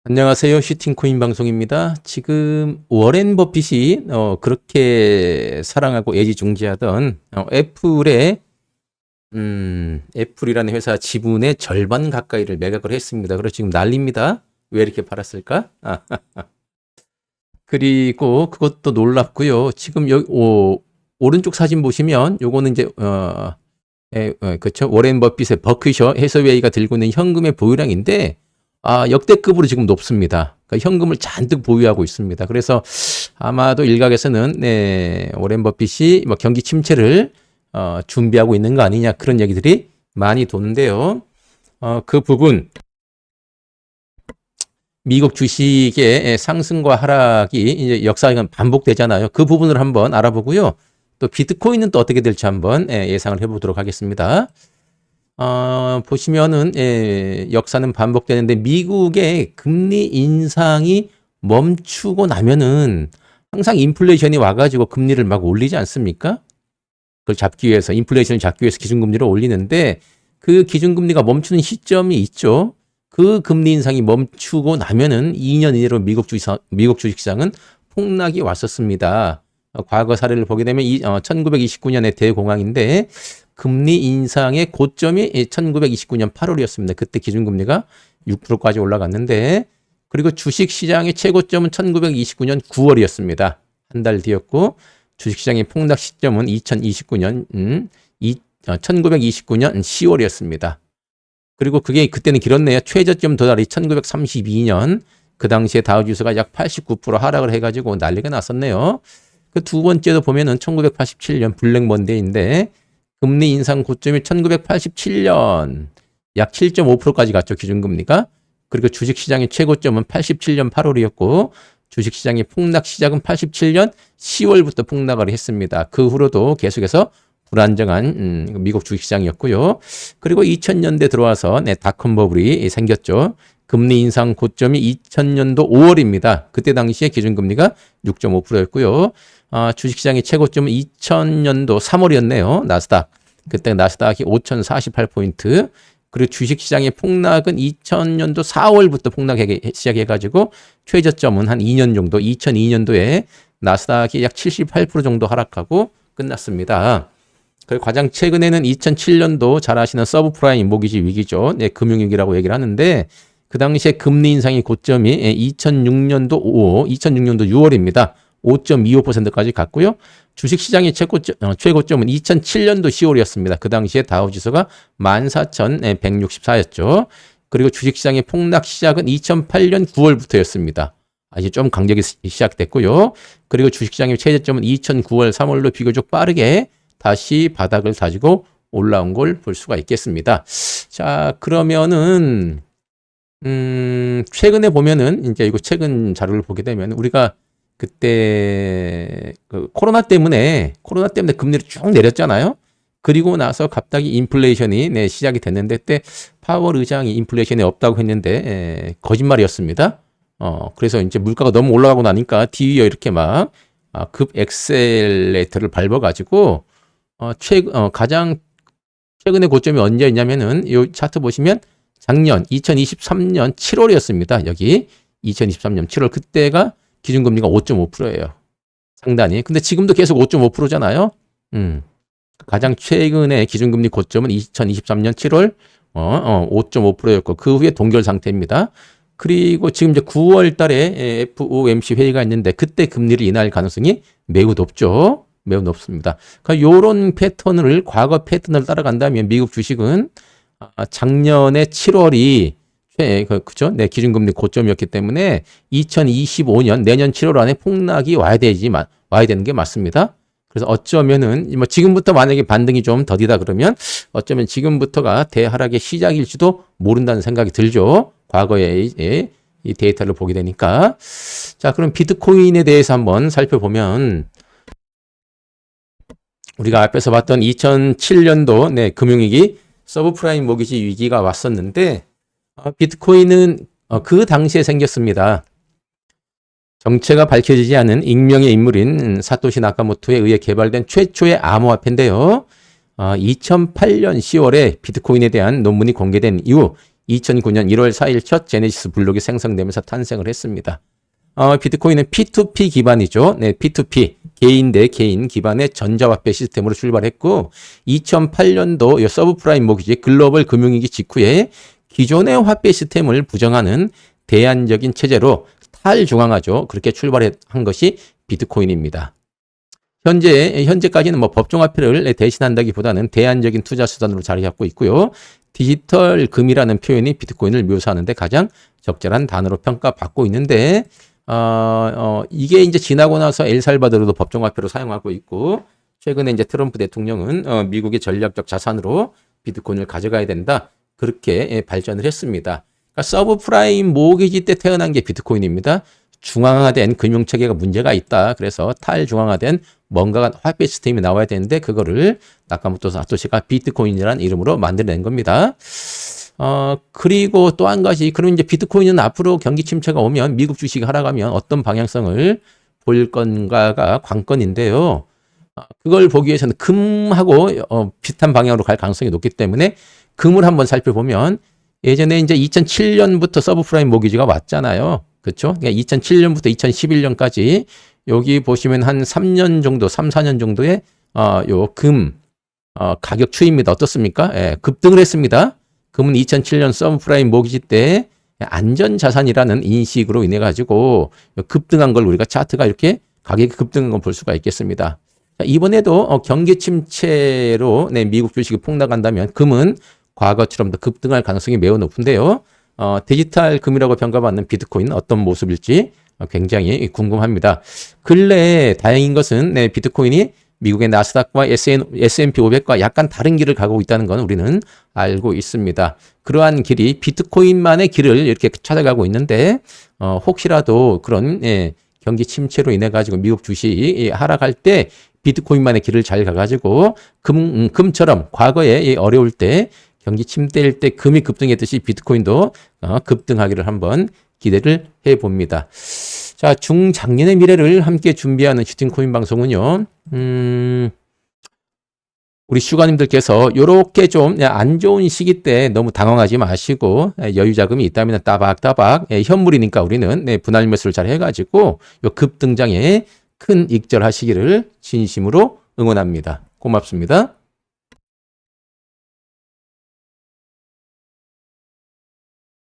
안녕하세요. 슈팅코인 방송입니다. 지금 워렌 버핏이 그렇게 사랑하고 애지중지하던 애플이라는 회사 지분의 절반 가까이를 매각을 했습니다. 그래서 지금 난립니다. 왜 이렇게 팔았을까? 그리고 그것도 놀랍고요. 지금 여기 오른쪽 사진 보시면 요거는 이제 그렇죠. 워렌 버핏의 버크셔 해서웨이가 들고 있는 현금의 보유량인데 역대급으로 지금 높습니다. 그러니까 현금을 잔뜩 보유하고 있습니다. 그래서 아마도 일각에서는 워렌 버핏이 뭐 경기 침체를 준비하고 있는 거 아니냐 그런 얘기들이 많이 도는데요. 그 부분 미국 주식의 상승과 하락이 이제 역사가 반복되잖아요. 그 부분을 한번 알아보고요. 또 비트코인은 또 어떻게 될지 한번 예상을 해보도록 하겠습니다. 보시면은 역사는 반복되는데 미국의 금리 인상이 멈추고 나면은 항상 인플레이션이 와가지고 금리를 막 올리지 않습니까? 그걸 잡기 위해서 인플레이션을 잡기 위해서 기준금리를 올리는데 그 기준금리가 멈추는 시점이 있죠. 그 금리 인상이 멈추고 나면은 2년 이내로 미국 주식시장은 폭락이 왔었습니다. 과거 사례를 보게 되면 1929년의 대공황인데 금리 인상의 고점이 1929년 8월이었습니다. 그때 기준금리가 6%까지 올라갔는데 그리고 주식시장의 최고점은 1929년 9월이었습니다. 한 달 뒤였고 주식시장의 폭락 시점은 1929년 10월이었습니다. 그리고 그때는 길었네요. 최저점 도달이 1932년 그 당시에 다우지수가 약 89% 하락을 해가지고 난리가 났었네요. 그 두 번째도 보면은 1987년 블랙먼데이인데 금리 인상 고점이 1987년 약 7.5%까지 갔죠. 기준금리가. 그리고 주식시장의 최고점은 87년 8월이었고 주식시장의 폭락 시작은 87년 10월부터 폭락을 했습니다. 그 후로도 계속해서 불안정한 미국 주식시장이었고요. 그리고 2000년대 들어와서 닷컴 버블이 생겼죠. 금리 인상 고점이 2000년도 5월입니다. 그때 당시에 기준금리가 6.5%였고요. 주식시장의 최고점은 2000년도 3월이었네요. 나스닥. 그때 나스닥이 5048포인트. 그리고 주식시장의 폭락은 2000년도 4월부터 폭락하기 시작해가지고 최저점은 한 2년 정도, 2002년도에 나스닥이 약 78% 정도 하락하고 끝났습니다. 그리고 가장 최근에는 2007년도 잘 아시는 서브프라임 모기지 위기죠. 금융위기라고 얘기를 하는데 그 당시에 금리 인상의 고점이 2006년도 6월입니다. 5.25%까지 갔고요. 주식시장의 최고점은 2007년도 10월이었습니다. 그 당시에 다우지수가 14,164였죠. 그리고 주식시장의 폭락 시작은 2008년 9월부터였습니다. 이제 좀 간격이 시작됐고요. 그리고 주식시장의 최저점은 2009월 3월로 비교적 빠르게 다시 바닥을 다지고 올라온 걸 볼 수가 있겠습니다. 자, 그러면은 최근에 보면은 이제 이거 최근 자료를 보게 되면 우리가 그때 코로나 때문에 금리를 쭉 내렸잖아요. 그리고 나서 갑자기 인플레이션이 시작이 됐는데 그때 파월 의장이 인플레이션이 없다고 했는데 거짓말이었습니다. 그래서 이제 물가가 너무 올라가고 나니까 뒤에 이렇게 막 급 엑셀레이터를 밟아가지고 가장 최근의 고점이 언제였냐면은 이 차트 보시면 작년 2023년 7월이었습니다. 여기 2023년 7월 그때가 기준금리가 5.5%예요. 상단이. 근데 지금도 계속 5.5%잖아요. 가장 최근의 기준금리 고점은 2023년 7월 5.5%였고 그 후에 동결 상태입니다. 그리고 지금 이제 9월 달에 FOMC 회의가 있는데 그때 금리를 인하할 가능성이 매우 높죠. 매우 높습니다. 그러니까 요런 패턴을 과거 패턴을 따라간다면 미국 주식은 작년에 7월이 그죠? 네, 기준금리 고점이었기 때문에 2025년 내년 7월 안에 폭락이 와야 되는 게 맞습니다. 그래서 어쩌면은 뭐 지금부터 만약에 반등이 좀 더디다 그러면 어쩌면 지금부터가 대하락의 시작일지도 모른다는 생각이 들죠. 과거의 이 데이터를 보게 되니까. 자, 그럼 비트코인에 대해서 한번 살펴보면 우리가 앞에서 봤던 2007년도 금융위기 서브프라임 모기지 위기가 왔었는데 비트코인은 그 당시에 생겼습니다. 정체가 밝혀지지 않은 익명의 인물인 사토시 나카모토에 의해 개발된 최초의 암호화폐인데요. 2008년 10월에 비트코인에 대한 논문이 공개된 이후 2009년 1월 4일 첫 제네시스 블록이 생성되면서 탄생을 했습니다. 비트코인은 P2P 기반이죠. 네, P2P. 개인 대 개인 기반의 전자화폐 시스템으로 출발했고, 2008년도 서브프라임 모기지 글로벌 금융위기 직후에 기존의 화폐 시스템을 부정하는 대안적인 체제로 탈중앙화죠. 그렇게 출발한 것이 비트코인입니다. 현재까지는 뭐 법정화폐를 대신한다기보다는 대안적인 투자 수단으로 자리 잡고 있고요. 디지털 금이라는 표현이 비트코인을 묘사하는데 가장 적절한 단어로 평가받고 있는데, 이게 이제 지나고 나서 엘살바도르도 법정화폐로 사용하고 있고, 최근에 이제 트럼프 대통령은 미국의 전략적 자산으로 비트코인을 가져가야 된다. 그렇게 발전을 했습니다. 그러니까 서브프라임 모기지 때 태어난 게 비트코인입니다. 중앙화된 금융체계가 문제가 있다. 그래서 탈중앙화된 뭔가 화폐 시스템이 나와야 되는데 그거를 나카모토 사토시가 비트코인이라는 이름으로 만들어낸 겁니다. 그리고 또 한 가지, 그럼 이제 비트코인은 앞으로 경기 침체가 오면 미국 주식이 하락하면 어떤 방향성을 보일 건가가 관건인데요. 그걸 보기 위해서는 금하고 비슷한 방향으로 갈 가능성이 높기 때문에 금을 한번 살펴보면 예전에 이제 2007년부터 서브프라임 모기지가 왔잖아요. 그렇죠? 그러니까 2007년부터 2011년까지 여기 보시면 한 3년 정도, 3, 4년 정도의 요 금 가격 추이입니다. 어떻습니까? 예, 급등을 했습니다. 금은 2007년 서브프라임 모기지 때 안전자산이라는 인식으로 인해 가지고 급등한 걸 우리가 차트가 이렇게 가격이 급등한 걸 볼 수가 있겠습니다. 자, 이번에도 경기 침체로 미국 주식이 폭락한다면 금은 과거처럼 더 급등할 가능성이 매우 높은데요. 디지털 금이라고 평가받는 비트코인은 어떤 모습일지 굉장히 궁금합니다. 근래에 다행인 것은 비트코인이 미국의 나스닥과 S&P 500과 약간 다른 길을 가고 있다는 건 우리는 알고 있습니다. 그러한 길이 비트코인만의 길을 이렇게 찾아가고 있는데 혹시라도 그런 경기 침체로 인해 가지고 미국 주식이 하락할 때 비트코인만의 길을 잘 가가지고 금처럼 과거에 어려울 때 경기 침체일 때 금이 급등했듯이 비트코인도 급등하기를 한번 기대를 해봅니다. 자, 중장년의 미래를 함께 준비하는 슈팅코인 방송은요. 우리 슈가님들께서 이렇게 좀 안 좋은 시기 때 너무 당황하지 마시고 여유 자금이 있다면 따박따박 현물이니까 우리는 분할 매수를 잘 해가지고 요 급등장에 큰 익절하시기를 진심으로 응원합니다. 고맙습니다.